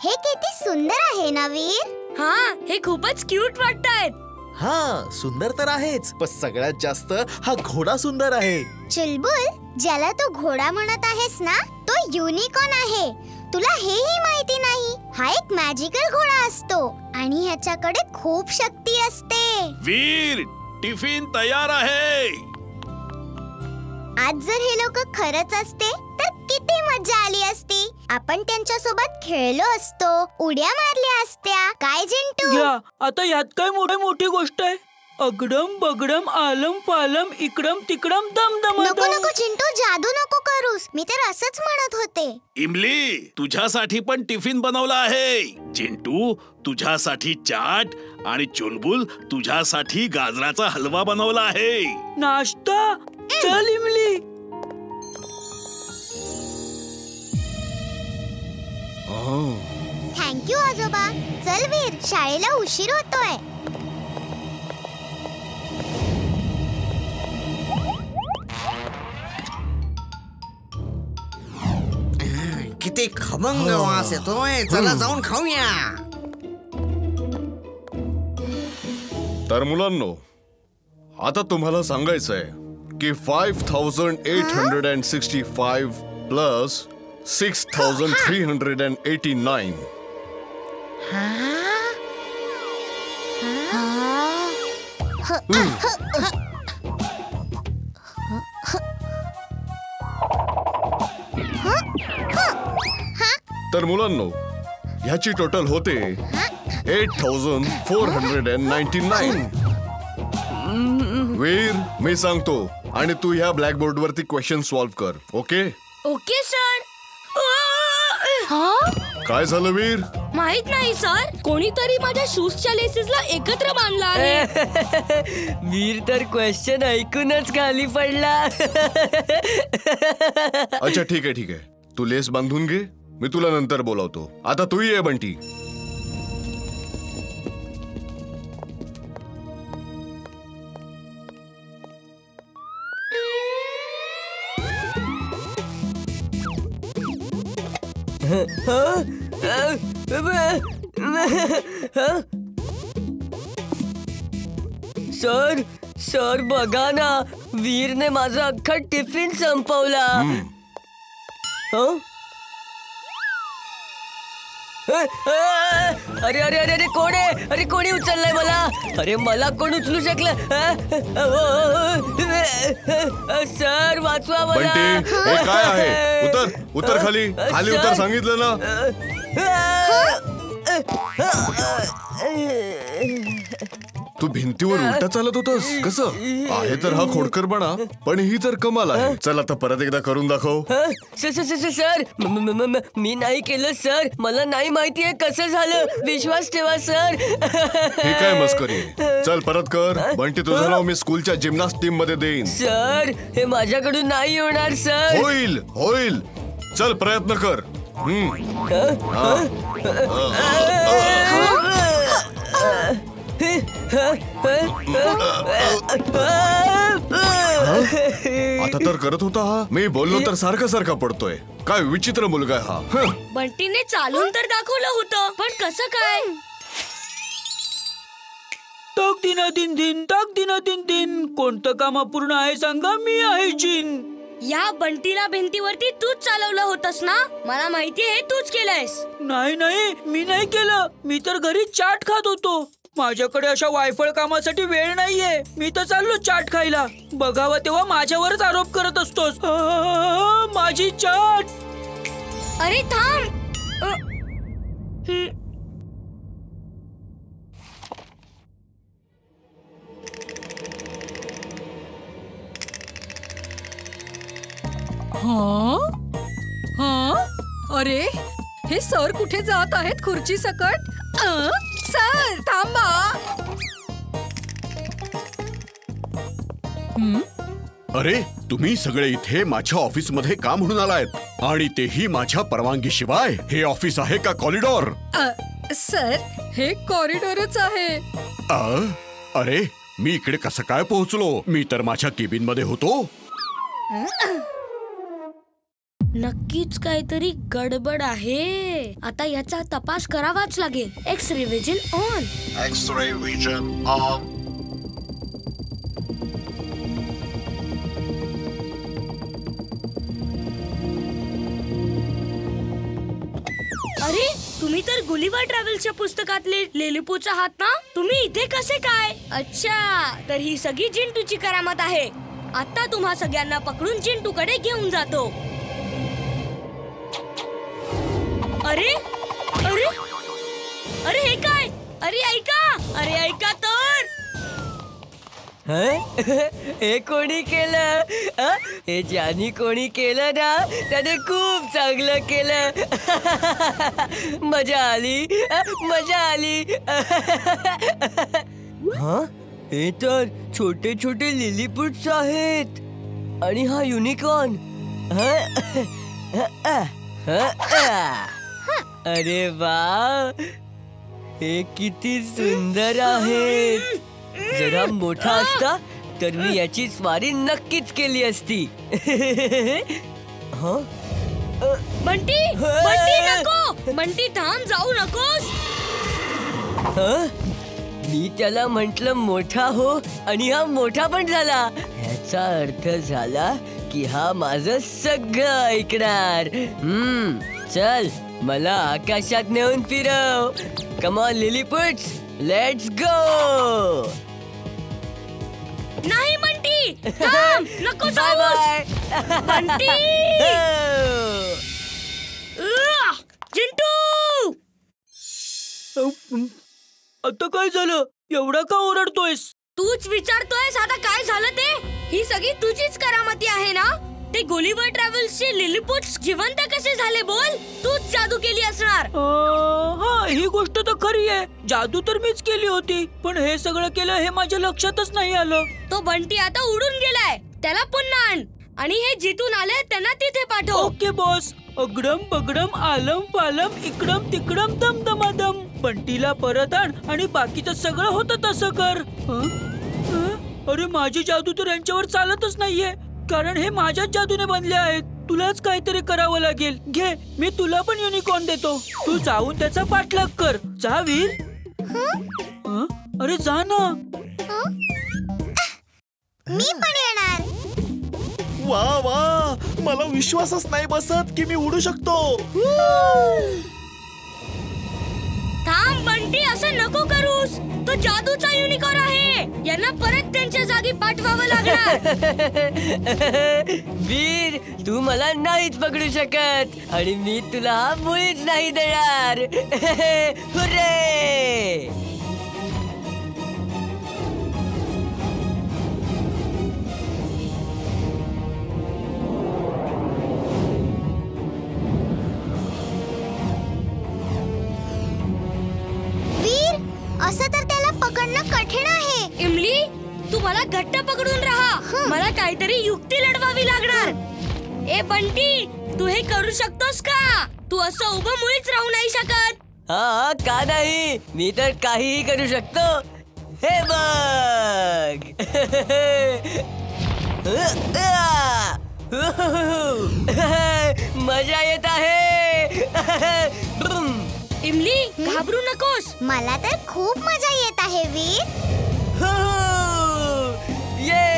हे किती सुंदर आहे ना वीर. हा, हे खूपच क्यूट वाटतायत. हा, सुंदर तर आहेच, पण सगळ्यात जास्त हा घोडा सुंदर आहे. चुलबुल, ज्याला तू घोडा म्हणत आहेस ना, तो युनिकॉर्न आहे. तुला हेही माहिती नाही. हा एक मॅजिकल घोडा असतो आणि ह्याच्याकडे खूप शक्ती असते. वीर, टिफिन तयार आहे. आज जर हे लोक खरंच असते तर किती मजा आली असती. आपण त्यांच्या सोबत खेळलो असतो, उड्या मारल्या असत्या. काय जिंटू? घ्या, आता यात काय मोठी गोष्ट आहे. अगडम बगडम आलम पालम इकडम तिकडम दमदम. नको नको चिंटू, जादू नको करूस. मी तर असंच म्हणत होते. इमली, तुझ्यासाठी पण टिफिन बनवला आहे. चिंटू, तुझ्यासाठी चाट आणि चुलबुल तुझ्यासाठी गाजराचा हलवा बनवला आहे. नाश्ता. चल इमली. थँक्यू आजोबा. चल वीर, शाळेला उशीर होतोय. किती खमंग वास येतोय. चला जाऊन खाऊया. तर मुलांनो, आता तुम्हाला सांगायचंय की 5865 प्लस 6389. तर मुलांनो, ह्याची टोटल होते 8499. वीर, मी सांगतो आणि तू ह्या ब्लॅकबोर्ड वरती क्वेश्चन सॉल्व्ह कर. Okay okay sir. काय झालं वीर? माहित नाही सर, कोणीतरी माझ्या शूजच्या लेसेसला एकत्र बांधला आहे. वीर तर क्वेश्चन ऐकूनच खाली पडला. अच्छा, ठीक आहे. तू लेस बांधून घे, मी तुला नंतर बोलावतो. आता तू ये बंटी. सर बघा ना, वीरने माझा अख्खा टिफिन संपवला. अरे अरे अरे अरे कोण आहे? अरे कोणी उचललंय मला? अरे मला कोण उचलू शकलं? सर वाचवा मला. बंटी, हे काय आहे? उतर खाली उतर, सांगितलं ना. तू भिंतीवर उलटा चालत होतास कसं? आहे तर हा खोडकरपणा, पण ही तर कमाल आहे. चल आता परत एकदा करून दाखव. सर मी नाही केलं सर. मला नाही माहितीये कसं झालं. विश्वास ठेवा सर. हे काय मस्करी? चल परत कर. बंटी, तुझं नाव मी स्कूलच्या जिम्नास्ट टीम मध्ये देईन. सर हे माझ्याकडून नाही होणार सर. होईल. चल प्रयत्न कर. आता तर करत होता हा. मी बोललो तर सारखा पडतोय. काय विचित्र मुलगा आहे हा. बंटीने चालून तर दाखवलं होतं, पण कसं काय? टाक दिना दिन कोणतं काम अपूर्ण आहे सांगा? मी आहे जिन. या बंटीला भिंतीवरती तूच चालवलं होतस ना? मला माहितीये हे तूच केलंयस. नाही मी नाही केलं. मी तर घरी चाट खात होतो. माझ्याकडे अशा वायफळ कामासाठी वेळ नाहीये. मी तर चाललो चाट खायला. बघावं तेव्हा माझ्यावरच आरोप करत असतोस. माझी चाट. अरे थांब. अरे हे सर कुठे जात आहेत खुर्ची सकट? सर थांबा. अरे तुम्ही सगळे इथे माझ्या ऑफिस मध्ये का म्हणून आलायत? आणि तेही माझ्या परवानगी शिवाय? हे ऑफिस आहे का कॉरिडॉर? सर हे कॉरिडॉरच आहे. अरे मी इकडे कसं काय पोहोचलो? मी तर माझ्या केबिन मध्ये होतो. नक्कीच काहीतरी गडबड आहे. आता याचा तपास करावाच लागेल. X-ray vision on. X-ray vision on. अरे तुम्ही तर गुलिवर ट्रॅव्हल्सच्या पुस्तकातले लिलीपूच आहात ना? तुम्ही इथे कसे काय? अच्छा, तर ही सगळी चिंटूची करामत आहे. आता तुम्हा सगळ्यांना पकडून चिंटूकडे घेऊन जातो. अरे अरे अरे हे काय? अरे ऐका तर. हे कोणी केलं? हे ज्यानी कोणी केलं ना त्याने खूप चांगलं केलं. मजा आली. हे तर छोटे छोटे लिलीपुट्स आहेत आणि हा युनिकॉर्न. अरे वा, हे किती सुंदर आहेत. जरा मोठा असता तर मी याची स्वारी नक्कीच केली असती. बंटी नको. बंटी थांब, जाऊ नकोस. मी त्याला म्हंटल मोठा हो आणि हा मोठा पण झाला. ह्याचा अर्थ झाला की हा माझं सगळं ऐकणार. चल मला आकाशात नेऊन फिरव. Come on लिलीपुट्स, let's go. नाही बंटी, थांब, नको जाऊस. बंटी. चिंटू. आता काय झालं? एवढा का ओरडतोयस? तूच विचारतोयस आता काय झालं ते? ही सगळी तुझीच करामती आहे ना? ते गुलिवर ट्रॅव्हल्सचे लिलीपुट्स जिवंत कसे झाले बोल? तूच जादू केली असणार. हा, ही गोष्ट तर खरी आहे. जादू तर मीच केली होती, पण हे सगळं केलं हे माझ्या लक्षातच नाही आलं. तो बंटी आता उडून गेलाय. त्याला पुन्हा आण आणि हे जिथून आले त्यांना तिथे पाठव. Okay boss. अगडम बगडम आलम पालम इकडम तिकडम दम दमादम. बंटीला परत आण आणि बाकीचं सगळं होतं तसं कर. अरे माझी जादू तर यांच्यावर चालतच नाहीये, कारण हे माझ्याच जादूने बनले आहेत. तुलाच काहीतरी करावं लागेल. घे, मी तुला पण युनिकॉर्न देतो. तू जाऊन त्याचा पाठलाग कर. जा वीर. अरे जा ना. मी पण येणार. वा वा, मला विश्वासच नाही बसत की मी उडू शकतो. थांब बंटी, असं नको करूस. तो जादूचा युनिकॉर्न आहे. यांना परत त्यांच्या जागी पाठवावं लागणार. वीर, तू मला नाहीच पकडू शकत आणि मी तुला मुळीच नाही देणार. हुर्रे! असं तर त्याला पकडणं कठीण आहे. इमली, तू मला घट्ट पकडून राहा. मला काहीतरी युक्ती लढवावी लागणार. ए बंटी, तू हे करू शकतोस का? तू असं उभं मुळीच राहू नाही शकत. हा, का नाही? मी तर काहीही करू शकतो. हे बघ. मजा येत आहे. इमली, घाबरू नकोस. मला तर खूप मजा येत आहे वीर. ये.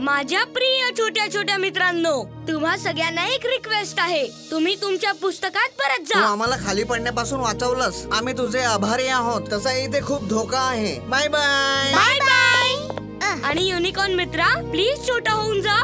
माझ्या प्रिय छोट्या छोट्या मित्रांनो, तुम्हा सगळ्यांना एक रिक्वेस्ट आहे. तुम्ही तुमच्या पुस्तकात परत तू जा. आम्हाला खाली पडण्यापासून वाचवलंस. आम्ही तुझे आभारी आहोत. तसा इथे खूप धोका आहे. Bye bye. Bye bye. आणि युनिकॉर्न मित्रा, प्लीज छोटा होऊन जा.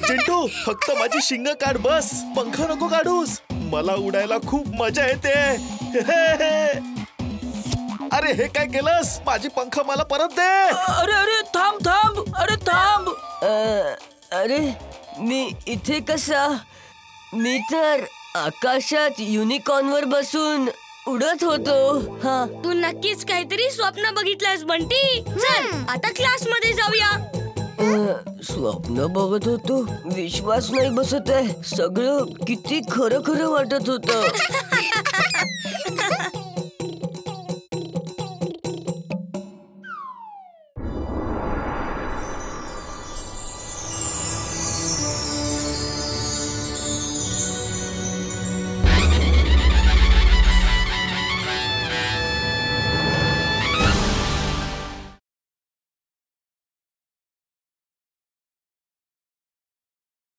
चिंटू फक्त माझी शिंग काढ बस. पंख नको काढूस. मला उडायला खूप मजा येते. अरे हे काय केलंस? माझी पंख मला परत दे. अरे अरे थांब थांब, अरे थांब. अरे मी इथे कसा? मी तर आकाशात युनिकॉर्न वर बसून उडत होतो. हा, तू नक्कीच काहीतरी स्वप्न बघितलंस बंटी. चल आता क्लास मध्ये जाऊया. स्वप्न बघत होतो. विश्वास नाही बसत आहे. सगळं किती खरं खरं वाटत होतं.